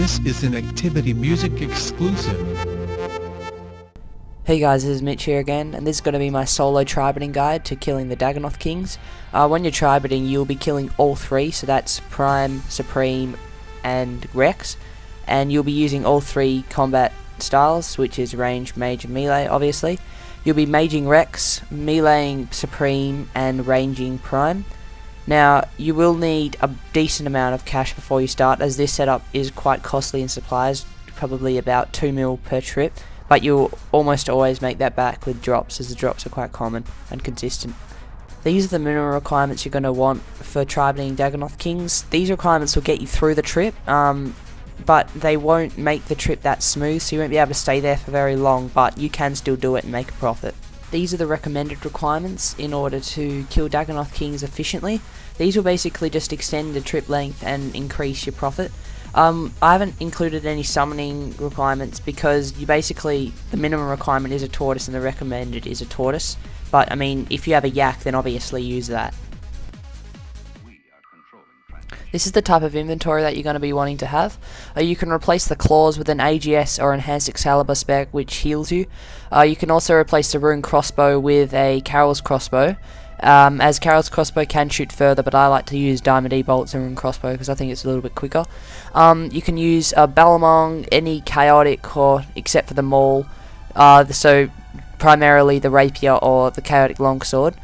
This is an Activity Music exclusive. Hey guys, this is Mitch here again, and this is going to be my solo Tribriding guide to killing the Dagannoth Kings. When you're Tribriding, you'll be killing all three, so that's Prime, Supreme, and Rex. And you'll be using all three combat styles, which is range, mage, and melee, obviously. You'll be maging Rex, meleeing Supreme, and ranging Prime. Now, you will need a decent amount of cash before you start, as this setup is quite costly in supplies, probably about 2 mil per trip. But you'll almost always make that back with drops, as the drops are quite common and consistent. These are the minimum requirements you're going to want for Tribriding Dagannoth Kings. These requirements will get you through the trip, but they won't make the trip that smooth, so you won't be able to stay there for very long, but you can still do it and make a profit. These are the recommended requirements in order to kill Dagannoth Kings efficiently. These will basically just extend the trip length and increase your profit. I haven't included any summoning requirements because the minimum requirement is a tortoise and the recommended is a tortoise. But I mean, if you have a yak, then obviously use that. This is the type of inventory that you're going to be wanting to have. You can replace the claws with an AGS or enhanced Excalibur spec, which heals you. You can also replace the rune crossbow with a Carol's crossbow. As Carol's crossbow can shoot further, but I like to use Diamond E bolts and rune crossbow because I think it's a little bit quicker. You can use a Balamong, any chaotic, or except for the maul, so primarily the rapier or the chaotic longsword.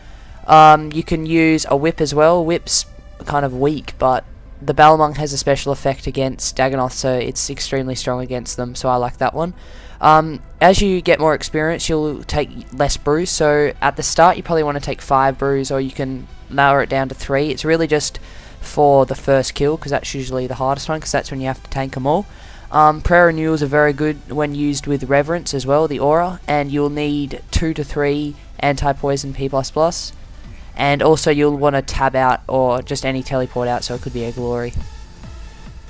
You can use a whip as well. Whip's kind of weak, but the Balamong has a special effect against Dagannoth, so it's extremely strong against them, so I like that one. As you get more experience, you'll take less brews, so at the start you probably want to take 5 brews, or you can lower it down to 3. It's really just for the first kill, because that's usually the hardest one, because that's when you have to tank them all. Prayer renewals are very good when used with Reverence as well, the aura, and you'll need 2 to 3 anti-poison P++. And also you'll want to tab out or just any teleport out, so it could be a glory.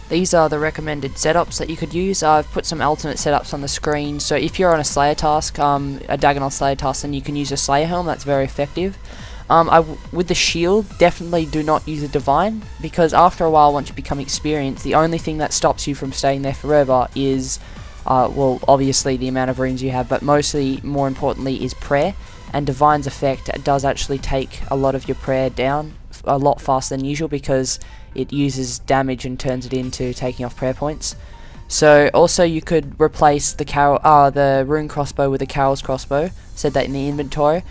These are the recommended setups that you could use. I've put some alternate setups on the screen, so if you're on a Slayer task, a Dagannoth Slayer task, then you can use a Slayer helm. That's very effective. With the shield, definitely do not use a Divine, because after a while, once you become experienced, the only thing that stops you from staying there forever is, well, obviously the amount of runes you have, but mostly, more importantly, is prayer. And Divine's effect does actually take a lot of your prayer down a lot faster than usual, because it uses damage and turns it into taking off prayer points. So also you could replace the rune crossbow with a Carol's crossbow. Said that in the inventory.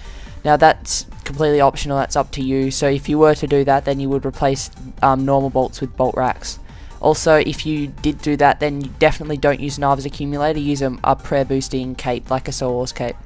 Now that's completely optional, that's up to you. So if you were to do that, then you would replace normal bolts with bolt racks. Also, if you did do that, then you definitely don't use Narva's accumulator. Use a prayer boosting cape like a Soul Wars cape.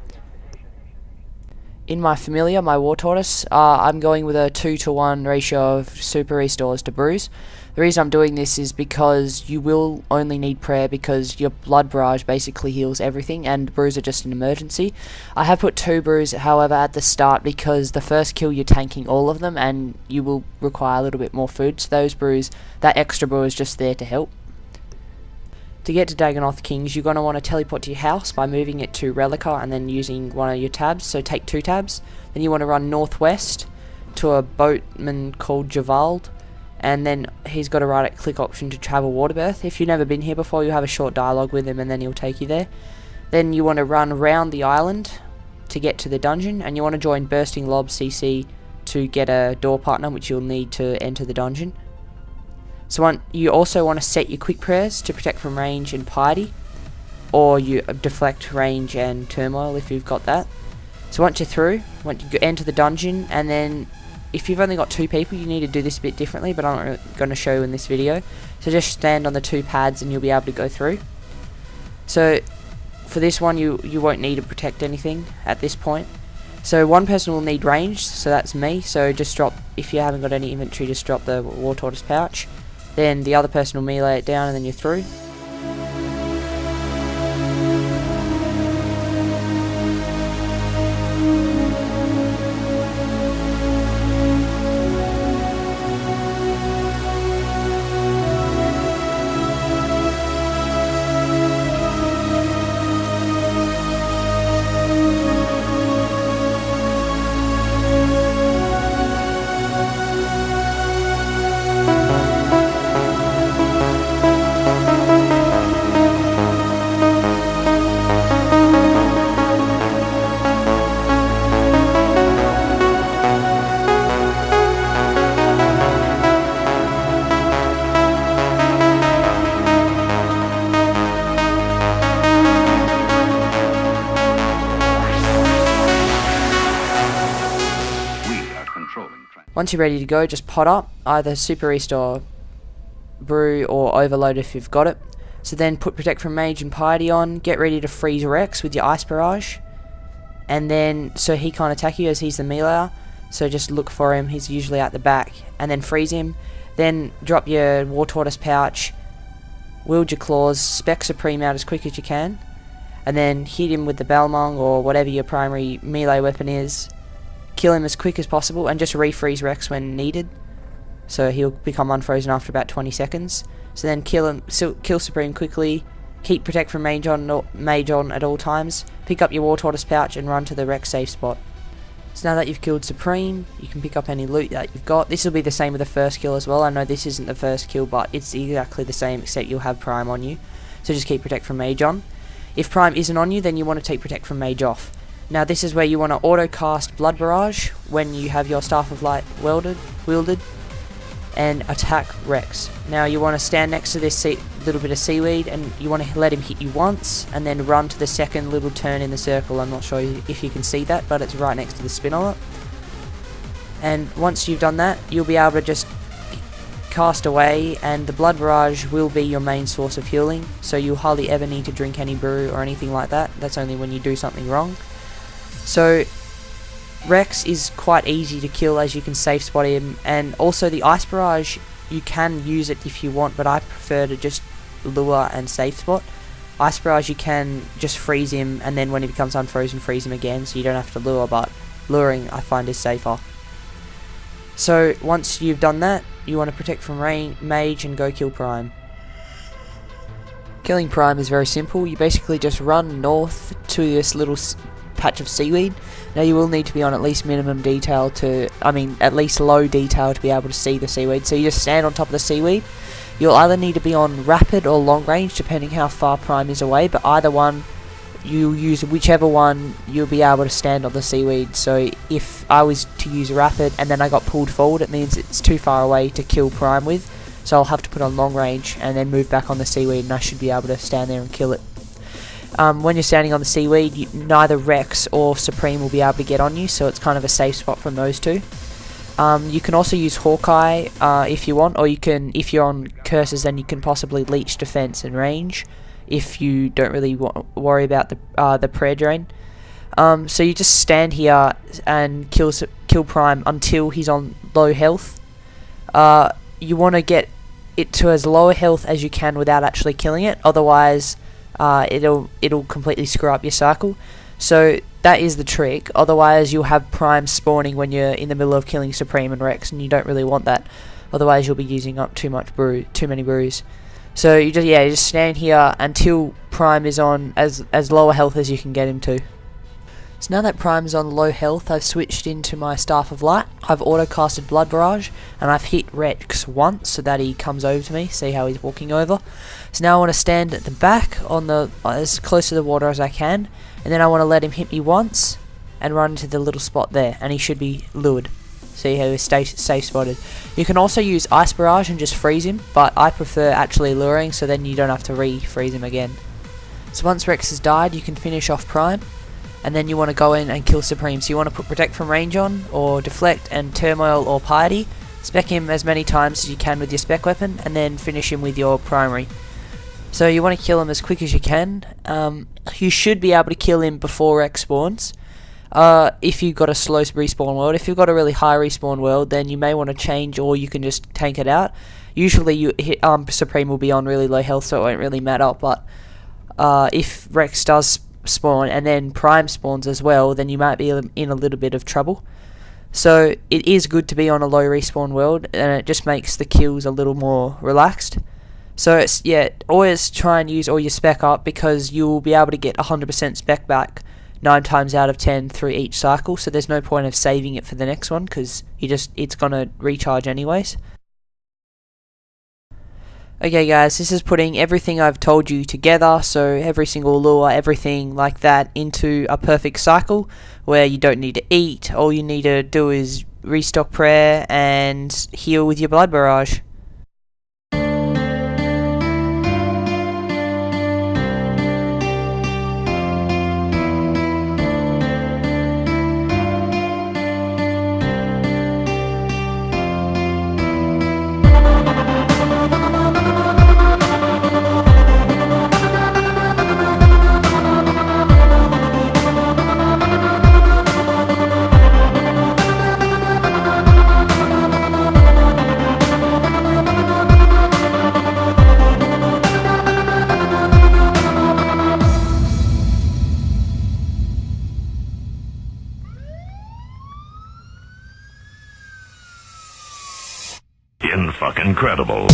In my familiar, my War Tortoise, I'm going with a 2-to-1 ratio of super restores to brews. The reason I'm doing this is because you will only need prayer, because your blood barrage basically heals everything, and brews are just an emergency. I have put 2 brews, however, at the start, because the first kill you're tanking all of them, and you will require a little bit more food, so those brews, that extra brew is just there to help. To get to Dagannoth Kings, you're going to want to teleport to your house by moving it to Relica and then using one of your tabs, so take 2 tabs. Then you want to run northwest to a boatman called Javald, and then he's got a right click option to travel Waterbirth. If you've never been here before, you'll have a short dialogue with him and then he'll take you there. Then you want to run around the island to get to the dungeon, and you want to join Bursting Lob CC to get a door partner, which you'll need to enter the dungeon. So you also want to set your quick prayers to protect from range and piety, or you deflect range and turmoil if you've got that. So once you're through, once you enter the dungeon, and then if you've only got 2 people, you need to do this a bit differently, but I'm not going to show you in this video. So just stand on the 2 pads and you'll be able to go through. So for this one, you won't need to protect anything at this point. So one person will need range, so that's me. So just drop, if you haven't got any inventory, just drop the War Tortoise pouch. Then the other person will melee it down and then you're through. Once you're ready to go, just pot up, either Super Restore, Brew, or Overload if you've got it. So then put Protect from Mage and Piety on, get ready to freeze Rex with your Ice Barrage, and then, so he can't attack you as he's the meleeer, so just look for him, he's usually at the back, and then freeze him. Then drop your War Tortoise Pouch, wield your claws, spec Supreme out as quick as you can, and then hit him with the Balmung or whatever your primary melee weapon is, kill him as quick as possible, and just refreeze Rex when needed, so he'll become unfrozen after about 20 seconds. So then kill Supreme quickly, keep Protect from Mage on at all times, pick up your War Tortoise Pouch and run to the Rex safe spot. So now that you've killed Supreme, you can pick up any loot that you've got. This will be the same with the first kill as well. I know this isn't the first kill, but it's exactly the same except you'll have Prime on you. So just keep Protect from Mage on. If Prime isn't on you, then you want to take Protect from Mage off. Now this is where you want to auto cast Blood Barrage when you have your Staff of Light wielded, and attack Rex. Now you want to stand next to this little bit of seaweed, and you want to let him hit you once, and then run to the second little turn in the circle. I'm not sure if you can see that, but it's right next to the spinolet. And once you've done that, you'll be able to just cast away, and the Blood Barrage will be your main source of healing, so you'll hardly ever need to drink any brew or anything like that. That's only when you do something wrong. So Rex is quite easy to kill, as you can safe spot him, and also the Ice Barrage, you can use it if you want, but I prefer to just lure and safe spot. Ice Barrage, you can just freeze him, and then when he becomes unfrozen, freeze him again, so you don't have to lure, but luring I find is safer. So once you've done that, you want to Protect from Mage and go kill Prime. Killing Prime is very simple. You basically just run north to this little patch of seaweed. Now you will need to be on at least minimum detail at least low detail to be able to see the seaweed. So you just stand on top of the seaweed. You'll either need to be on rapid or long range depending how far Prime is away, but either one, you use whichever one, you'll be able to stand on the seaweed. So if I was to use rapid and then I got pulled forward, it means it's too far away to kill Prime with, so I'll have to put on long range and then move back on the seaweed, and I should be able to stand there and kill it. When you're standing on the seaweed, neither Rex or Supreme will be able to get on you, so it's kind of a safe spot from those two. You can also use Hawkeye if you want, or you can, if you're on curses, then you can possibly leech defense and range if you don't really worry about the prayer drain. So you just stand here and kill Prime until he's on low health. You want to get it to as low health as you can without actually killing it, otherwise it'll completely screw up your cycle. So that is the trick, otherwise you'll have Prime spawning when you're in the middle of killing Supreme and Rex, and you don't really want that, otherwise you'll be using up too many brews. So you just stand here until Prime is on as lower health as you can get him to. So now that Prime is on low health, I've switched into my Staff of Light. I've auto-casted Blood Barrage, and I've hit Rex once so that he comes over to me. See how he's walking over. So now I want to stand at the back, on as close to the water as I can, and then I want to let him hit me once and run into the little spot there, and he should be lured. See how he's safe spotted. You can also use Ice Barrage and just freeze him, but I prefer actually luring, so then you don't have to re-freeze him again. So once Rex has died, you can finish off Prime, and then you want to go in and kill Supreme. So you want to put Protect from Range on, or Deflect and Turmoil or Piety. Spec him as many times as you can with your spec weapon, and then finish him with your primary. So you want to kill him as quick as you can. You should be able to kill him before Rex spawns. If you've got a slow respawn world. If you've got a really high respawn world, then you may want to change, or you can just tank it out. Usually Supreme will be on really low health, so it won't really matter, but if Rex does spawn and then Prime spawns as well, then you might be in a little bit of trouble. So it is good to be on a low respawn world, and it just makes the kills a little more relaxed. So always try and use all your spec up, because you'll be able to get 100% spec back 9 times out of 10 through each cycle, so there's no point of saving it for the next one, because it's gonna recharge anyways. Okay guys, this is putting everything I've told you together, so every single lure, everything like that, into a perfect cycle where you don't need to eat. All you need to do is restock prayer and heal with your Blood Barrage. In-fucking-credible.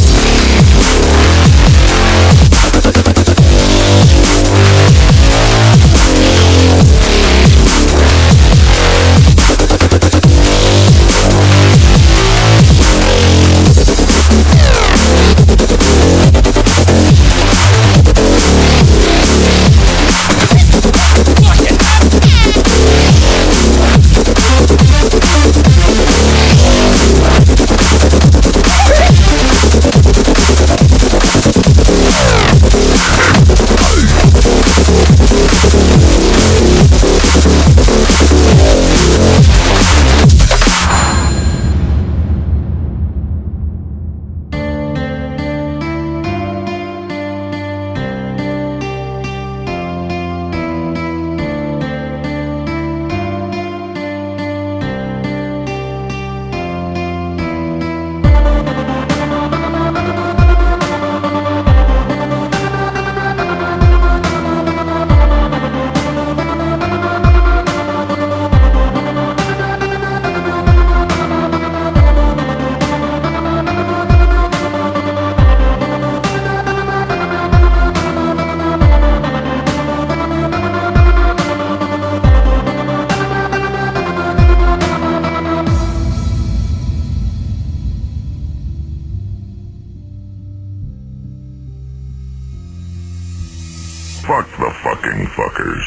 Fuck the fucking fuckers.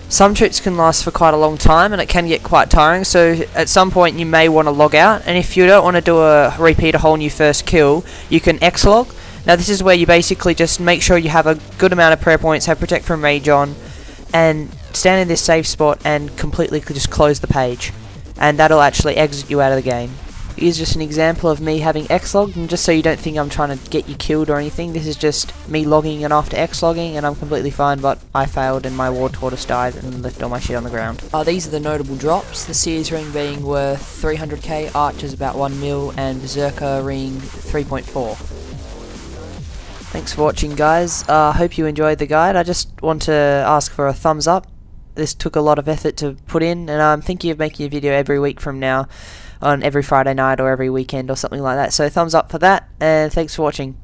Some trips can last for quite a long time and it can get quite tiring, so at some point you may want to log out, and if you don't want to do repeat a whole new first kill, you can X-log. Now this is where you basically just make sure you have a good amount of prayer points, have protect from rage on, and stand in this safe spot and completely just close the page, and that'll actually exit you out of the game. Here's just an example of me having X-logged, and just so you don't think I'm trying to get you killed or anything, this is just me logging it after X-logging, and I'm completely fine, but I failed and my war tortoise died and left all my shit on the ground. These are the notable drops, the Sears ring being worth 300k, Archer's about 1 mil, and Berserker ring 3.4. Thanks for watching, guys. Hope you enjoyed the guide. I just want to ask for a thumbs up. This took a lot of effort to put in, and I'm thinking of making a video every week from now, on every Friday night or every weekend or something like that. So thumbs up for that, and thanks for watching.